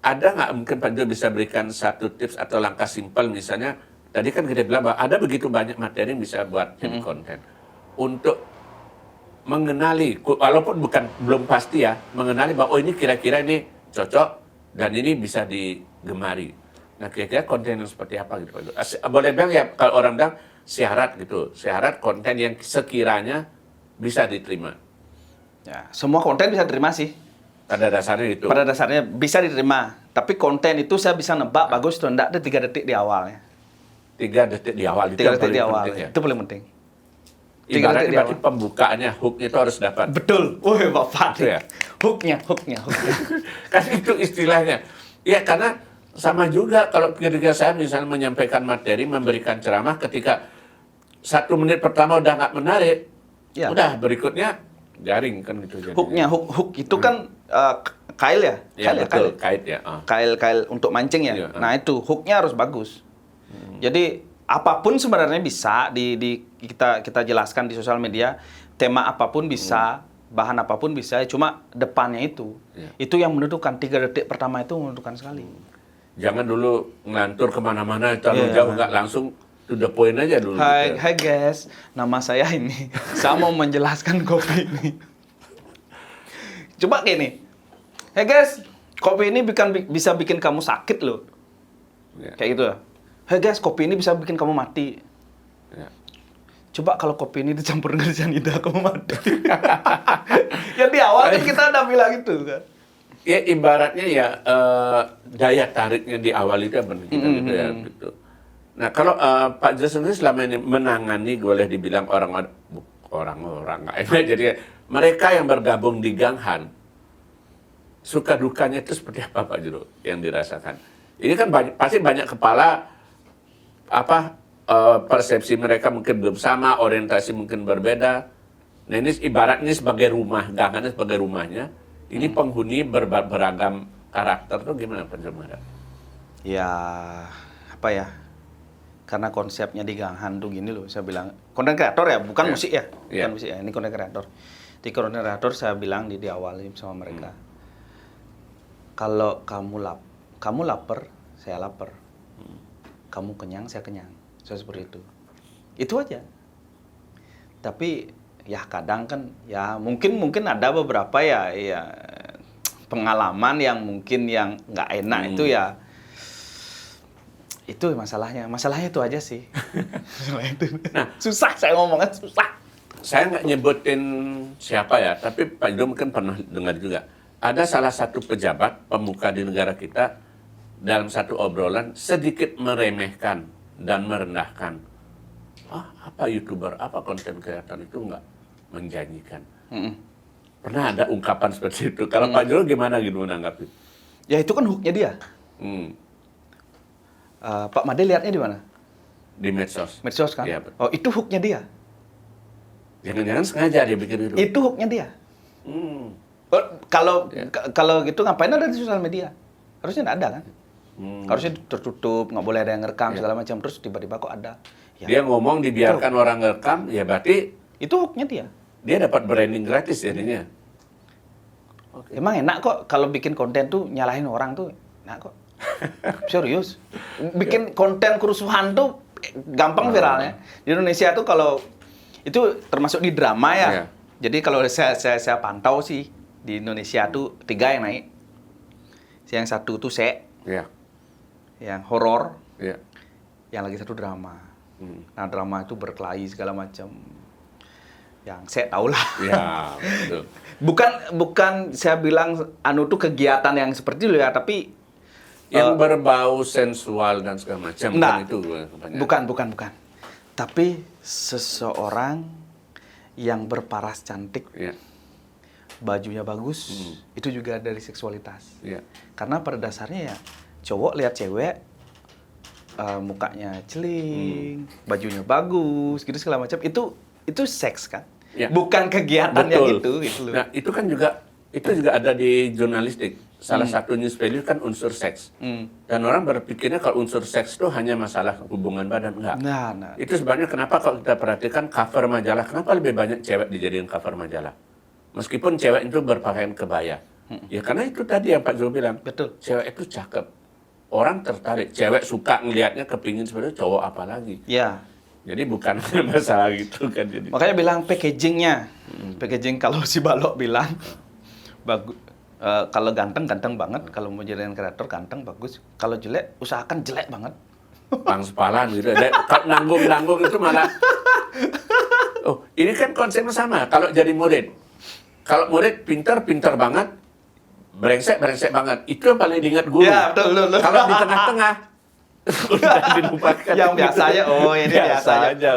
ada nggak mungkin Pak Jero bisa berikan satu tips atau langkah simpel misalnya, tadi kan kita bilang bahwa ada begitu banyak materi yang bisa buat jadi konten. Untuk mengenali, walaupun belum pasti ya, mengenali bahwa oh ini kira-kira ini cocok dan ini bisa digemari. Nah kira-kira konten yang seperti apa gitu Pak Jero? Boleh bilang ya, kalau orang bilang syarat gitu, syarat konten yang sekiranya bisa diterima. Ya, semua konten bisa diterima sih. Pada dasarnya itu. Pada dasarnya bisa diterima. Tapi konten itu saya bisa nebak bagus atau enggak ada 3 detik di awalnya. 3 detik di awal itu 3 yang detik paling di awal. penting ya. Itu paling penting. 3 detik Ibaratnya di berarti awal. pembukaannya, hooknya itu harus dapat. Betul. Woi, Bapak. Itu ya? Hooknya. Kan itu istilahnya. Ya karena sama juga kalau ketika saya misalnya menyampaikan materi, memberikan ceramah, ketika 1 menit pertama udah nggak menarik, Ya. udah berikutnya garing kan gitu jadinya. Hooknya, hook itu kan kail ya? Ya Kail betul, kail. kait ya. Kail untuk mancing ya. Iya. Nah itu hooknya harus bagus. Jadi apapun sebenarnya bisa kita jelaskan di sosial media, tema apapun bisa, bahan apapun bisa, cuma depannya itu. Iya. Itu yang menentukan 3 detik pertama itu menentukan sekali. Jangan dulu ngelantur kemana-mana, terlalu Iya, jauh, nggak langsung to the point aja dulu. Hai, gitu. hai guys, nama saya ini. Saya mau menjelaskan kopi ini. Coba gini. Hai guys, kopi ini bisa bikin kamu sakit loh. Ya. Kayak gitu ya. Hai guys, kopi ini bisa bikin kamu mati. Ya. Coba kalau kopi ini dicampur dengan cyanida kamu mati. Ya di awal kan kita udah bilang gitu kan. Ya ibaratnya ya daya tariknya di awal itu yang penting gitu ya gitu. Nah kalau Pak Jero sendiri selama ini menangani boleh dibilang orang-orang nggak enak, jadi mereka yang bergabung di Ganghan, suka dukanya itu seperti apa Pak Jero yang dirasakan? Ini kan pasti banyak kepala persepsi mereka mungkin belum sama, orientasi mungkin berbeda. Nah ini ibaratnya sebagai rumah, Ganghan sebagai rumahnya. Ini penghuni beragam karakter tuh gimana penjelasan? Ya, apa ya? Karena konsepnya di Ganghan tuh gini loh, saya bilang konten kreator ya, bukan musik ya, bukan musik ya, ini konten kreator. Di konten kreator saya bilang di awal sama mereka, kalau kamu lapar, saya lapar, kamu kenyang, saya kenyang, saya seperti itu aja. Tapi ya kadang kan, ya mungkin ada beberapa ya pengalaman yang mungkin yang nggak enak itu ya. Itu masalahnya itu aja sih. Masalah itu. Nah, susah saya ngomongnya, susah. Saya nggak nyebutin siapa ya, tapi Pak Jero mungkin pernah dengar juga. Ada salah satu pejabat pemuka di negara kita dalam satu obrolan sedikit meremehkan dan merendahkan. Apa YouTuber, apa konten kreator itu nggak menjanjikan. Pernah ada ungkapan seperti itu. Kalau Pak Jero gimana gitu menanggapi? Ya itu kan hooknya dia. Pak Made lihatnya di mana? Di medsos. Medsos kan? Iya, Oh, itu hooknya dia. Jangan-jangan sengaja dia bikin itu. Itu hooknya dia. Kalau gitu ngapain ada di sosial media? Harusnya nggak ada kan? Harusnya tertutup, nggak boleh ada yang ngerekam segala macam. Terus tiba-tiba kok ada. Ya. Dia ngomong dibiarkan orang ngerekam, ya berarti itu hooknya dia. Dia dapat branding gratis jadinya. Emang enak kok kalau bikin konten tuh nyalahin orang tuh, enak kok. Serius. Bikin konten kerusuhan tuh gampang viralnya. Di Indonesia tuh kalau itu termasuk di drama ya. Jadi kalau saya pantau sih di Indonesia tuh 3 yang naik. Yang satu tuh yang horor. Yang lagi satu drama. Nah drama itu berkelahi segala macam. Yang saya tahu lah. Ya, betul. Bukan saya bilang tuh kegiatan yang seperti itu ya, tapi yang berbau sensual dan segala macam nah, kan itu bukan. Tapi seseorang yang berparas cantik, bajunya bagus, itu juga dari seksualitas. Karena pada dasarnya ya cowok lihat cewek, mukanya celing, bajunya bagus, gitu segala macam, itu seks kan, bukan kegiatan yang itu loh. Nah itu kan juga ada di jurnalistik. Salah satu news value kan unsur seks. Dan orang berpikirnya kalau unsur seks itu hanya masalah hubungan badan. Enggak. Nah. Itu sebenarnya kenapa kalau kita perhatikan cover majalah, kenapa lebih banyak cewek dijadikan cover majalah? Meskipun cewek itu berpakaian kebaya. Ya karena itu tadi yang Pak Zul bilang. Betul. Cewek itu cakep. Orang tertarik. Cewek suka ngelihatnya, kepingin sebenarnya cowok apa lagi. Ya. Jadi bukan masalah gitu kan. Jadi. Makanya bilang packagingnya. Packaging kalau si Balok bilang, bagus. Kalau ganteng banget, kalau mau jadikan kreator ganteng bagus. Kalau jelek usahakan jelek banget. Pang-sepalan gitu. Nanggung itu malah. Oh, ini kan konsepnya sama. Kalau jadi murid, kalau murid pintar banget, brengsek banget. Itu yang paling diingat guru. Ya, betul. Kalau di tengah-tengah, udah dilupakan. Yang biasanya, ini biasanya. Aja,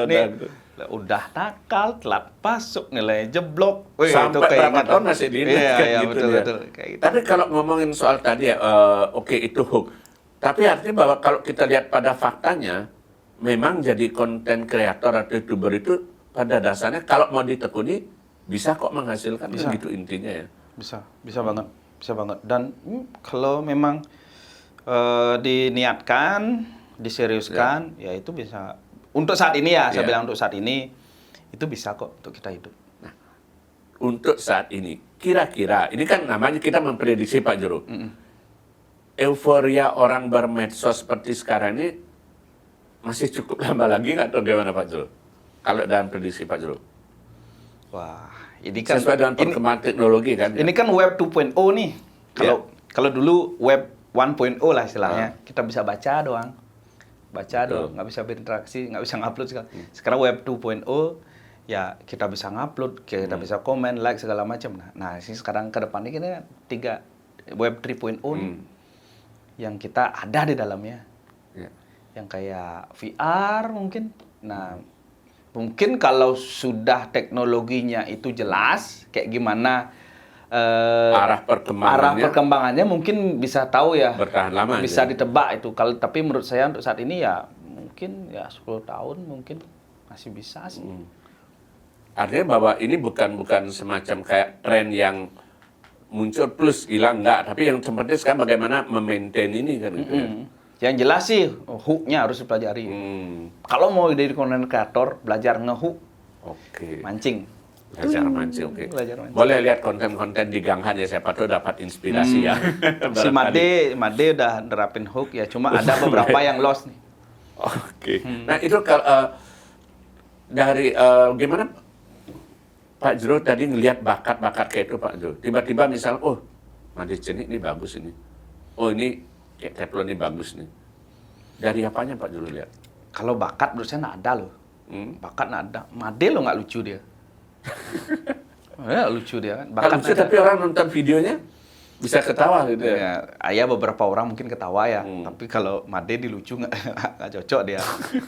udah nakal, telat masuk, nilai jeblok. Sampai berapa tahun masih diingat iya, gitu. Betul. Kayak gitu. Tapi kalau ngomongin soal tadi ya, oke, itu hook. Tapi artinya bahwa kalau kita lihat pada faktanya, memang jadi konten kreator atau YouTuber itu pada dasarnya kalau mau ditekuni, bisa kok menghasilkan. Bisa. Gitu intinya ya. Bisa banget. Dan kalau memang diniatkan, diseriuskan, ya itu bisa. Untuk saat ini ya, saya bilang untuk saat ini, itu bisa kok untuk kita hidup. Nah, untuk saat ini, kira-kira, ini kan namanya kita memprediksi Pak Jero. Euforia orang bermedsos seperti sekarang ini, masih cukup lama lagi nggak atau gimana Pak Jero? Kalau dalam prediksi Pak Jero? Wah, ini kan... Sesuai dengan perkembangan teknologi kan? Ini kan web 2.0 nih. Kalau dulu web 1.0 lah istilahnya, kita bisa baca doang. Nggak bisa berinteraksi, nggak bisa ngupload segala. Sekarang web 2.0 ya kita bisa ngupload, kita bisa komen, like segala macam. Nah, sekarang ke depan ini kita 3 web 3.0 nih, yang kita ada di dalamnya. Yang kayak VR mungkin. Nah, mungkin kalau sudah teknologinya itu jelas kayak gimana arah perkembangannya mungkin bisa tahu ya, bertahan lama bisa ditebak itu. Tapi menurut saya untuk saat ini ya mungkin ya 10 tahun mungkin masih bisa sih. Artinya bahwa ini bukan semacam kayak tren yang muncul plus hilang, enggak. Tapi yang seperti sekarang bagaimana memaintain ini kan gitu ya. Yang jelas sih hook-nya harus dipelajari. Kalau mau jadi content creator, belajar nge-hook, Oke. mancing. Belajar mancing, oke. Belajar mancing. Boleh lihat konten-konten di Gang Han ya, siapa tahu dapat inspirasi ya. Si Made udah nerapin hook ya, cuma ada beberapa yang lost nih. Oke. Nah itu kalau dari gimana Pak Jero tadi ngelihat bakat-bakat kayak itu Pak Jero. Tiba-tiba misal, oh Made Cenik ini bagus ini. Oh ini kayak Teflon ini bagus nih. Dari apanya Pak Jero lihat? Kalau bakat menurut saya nggak ada loh. Bakat nggak ada. Made lo nggak lucu dia. Ya, lucu dia kan. Bakat lucu tapi orang nonton videonya bisa ketawa gitu ya. Ya, beberapa orang mungkin ketawa ya, tapi kalau Made di lucu nggak cocok dia.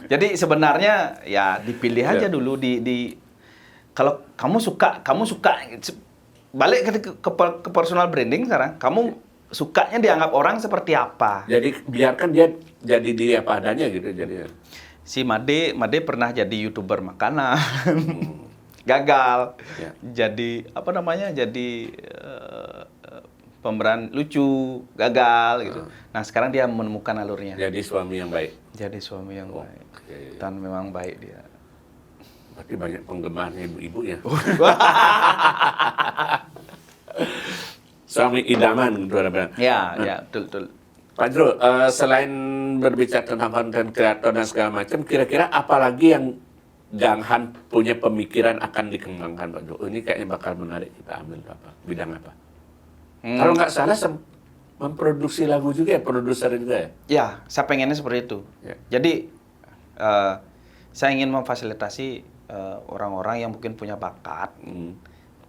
Jadi sebenarnya ya dipilih aja dulu di kalau kamu suka balik ke personal branding sekarang. Kamu sukanya dianggap orang seperti apa? Jadi biarkan dia jadi diri apa adanya gitu jadinya. Si Made pernah jadi YouTuber makanan. Gagal. Ya. Jadi apa namanya? Jadi pemeran lucu, gagal gitu. Nah, sekarang dia menemukan alurnya. Jadi suami yang baik. Jadi suami yang baik. Oke. Dan memang baik dia. Berarti banyak penggemarnya ibu-ibu ya. Suami idaman gitu ada. Ya, betul. Pak Jero, selain berbicara tentang konten kreator dan segala macam, kira-kira apa lagi yang Gang Han punya pemikiran akan dikembangkan Pak Jero? Ini kayaknya bakal menarik kita ambil apa? Bidang apa? Kalau nggak salah memproduksi lagu juga ya, produser juga ya? Ya, saya pengennya seperti itu. Ya. Jadi saya ingin memfasilitasi orang-orang yang mungkin punya bakat,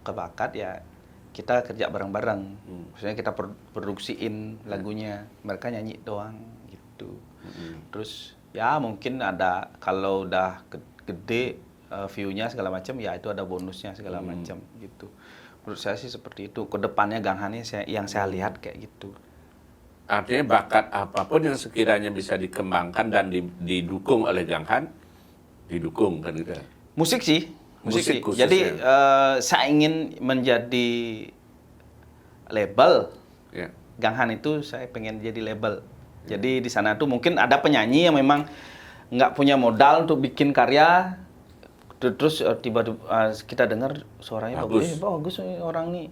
kebakat ya kita kerja bareng-bareng. Maksudnya kita produksiin lagunya, mereka nyanyi doang gitu. Terus ya mungkin ada kalau udah gede view-nya segala macam ya itu ada bonusnya segala macam gitu. Menurut saya sih seperti itu. Kedepannya Gang Han yang saya lihat kayak gitu. Artinya bakat apapun yang sekiranya bisa dikembangkan dan didukung oleh Gang Han, didukung kan gitu. Musik sih. Musik khususnya. Jadi saya ingin menjadi label. Ya. Gang Han itu saya pengen jadi label. Jadi di sana tuh mungkin ada penyanyi yang memang nggak punya modal untuk bikin karya, terus tiba-tiba kita dengar suaranya bagus nih orang nih,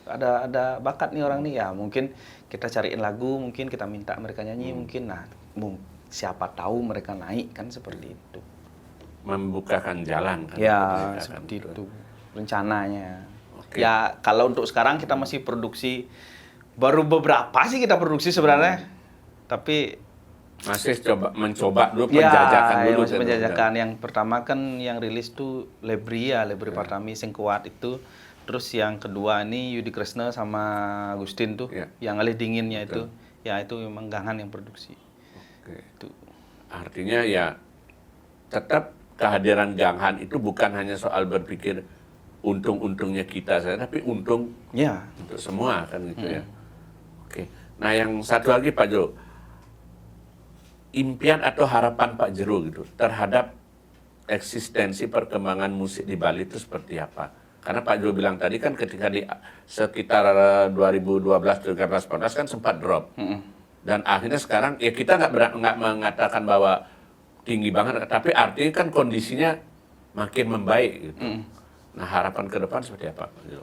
ada bakat nih orang nih ya mungkin kita cariin lagu, mungkin kita minta mereka nyanyi mungkin, nah siapa tahu mereka naik kan seperti itu. Membukakan jalan kan. Ya seperti itu rencananya. Oke. Ya kalau untuk sekarang kita masih produksi, baru beberapa sih kita produksi sebenarnya, tapi masih mencoba dulu penjajakan dulu. Masih penjajakan. Yang pertama kan yang rilis tuh Lebri Partami sing kuat itu. Terus yang kedua ini Yudi Kresna sama Agustin tuh, yang alih dinginnya itu. Ya itu memang Gang Han yang produksi. Oke. Itu. Artinya ya tetap kehadiran Gang Han itu bukan hanya soal berpikir untung-untungnya kita saja, tapi untung untuk semua kan gitu ya. Oke. Nah yang satu lagi Pak Jero, impian atau harapan Pak Jero gitu terhadap eksistensi perkembangan musik di Bali itu seperti apa? Karena Pak Jero bilang tadi kan ketika di sekitar 2012, 2013, 2014 kan sempat drop. Dan akhirnya sekarang ya kita nggak mengatakan bahwa tinggi banget, tapi artinya kan kondisinya makin membaik gitu. Nah harapan ke depan seperti apa Pak Jero?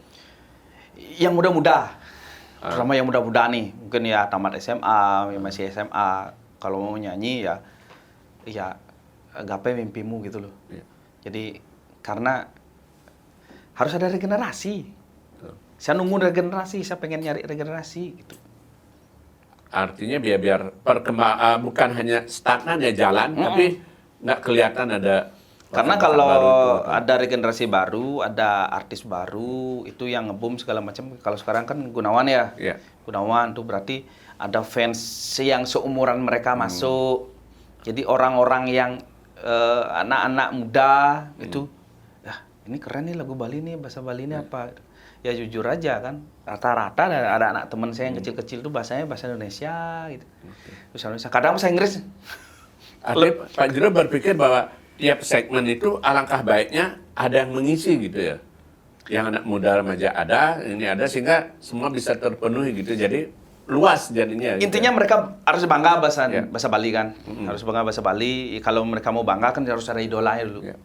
Yang muda-muda, terutama yang muda-muda nih, mungkin ya tamat SMA, masih SMA. Kalau mau nyanyi ya gapai mimpimu gitu loh. Jadi karena harus ada regenerasi. Saya nunggu regenerasi, saya pengen nyari regenerasi gitu. Artinya biar bukan hanya stagnan ya jalan, tapi nggak kelihatan ada. Karena kalau ada regenerasi baru, ada artis baru, itu yang nge-boom segala macam. Kalau sekarang kan Gunawan ya. Gunawan tuh berarti ada fans yang seumuran mereka masuk. Jadi orang-orang yang anak-anak muda itu, ini keren nih lagu Bali nih, bahasa Bali ini apa? Ya jujur aja kan, rata-rata ada anak teman saya yang kecil-kecil tuh bahasanya bahasa Indonesia gitu. Bahasa Indonesia, kadang bahasa Inggris. Artinya Pak Jero berpikir bahwa tiap segmen itu alangkah baiknya ada yang mengisi gitu ya. Yang anak muda remaja ada, ini ada, sehingga semua bisa terpenuhi gitu. Jadi luas jadinya. Gitu. Intinya mereka harus bangga bahasa Ya. bahasa Bali kan. Harus bangga bahasa Bali. Kalau mereka mau bangga kan harus ada idolanya dulu. Ya.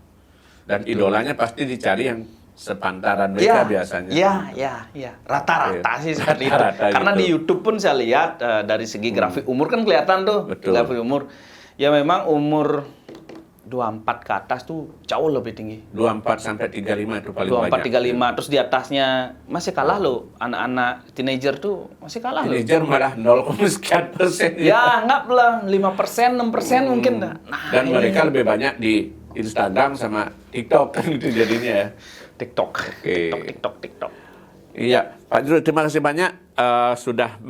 Dan idolanya pasti dicari yang sepantaran mereka biasanya. Iya. Rata-rata sih seperti itu. Rata-rata Karena gitu. di YouTube pun saya lihat dari segi grafik umur kan kelihatan tuh. Betul. Grafik umur. Ya memang umur 24 ke atas tuh jauh lebih tinggi. 24 sampai 35 itu paling 24, banyak. 35. Terus di atasnya masih kalah loh. Anak-anak teenager tuh masih kalah loh. Teenager malah 0,sekian%. Ya, anggaplah 5%, 6% mungkin. Nah, Dan ini mereka lebih banyak di Instagram sama TikTok kan itu jadinya ya. TikTok. Oke. TikTok. Iya, Pak Juru, terima kasih banyak sudah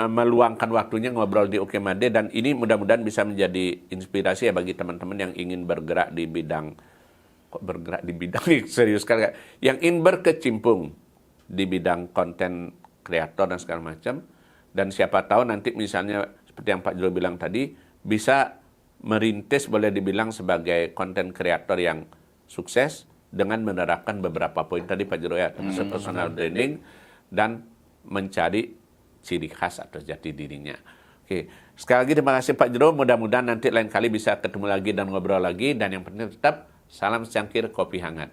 meluangkan waktunya ngobrol di Oke Made, dan ini mudah-mudahan bisa menjadi inspirasi ya bagi teman-teman yang ingin bergerak di bidang, serius sekali, yang ingin berkecimpung di bidang konten kreator dan segala macam, dan siapa tahu nanti misalnya seperti yang Pak Juru bilang tadi, bisa merintis boleh dibilang sebagai konten kreator yang sukses, dengan menerapkan beberapa poin tadi Pak Jero ya, personal branding dan mencari ciri khas atau jati dirinya. Oke, sekali lagi terima kasih Pak Jero, mudah-mudahan nanti lain kali bisa ketemu lagi dan ngobrol lagi, dan yang penting tetap salam secangkir kopi hangat.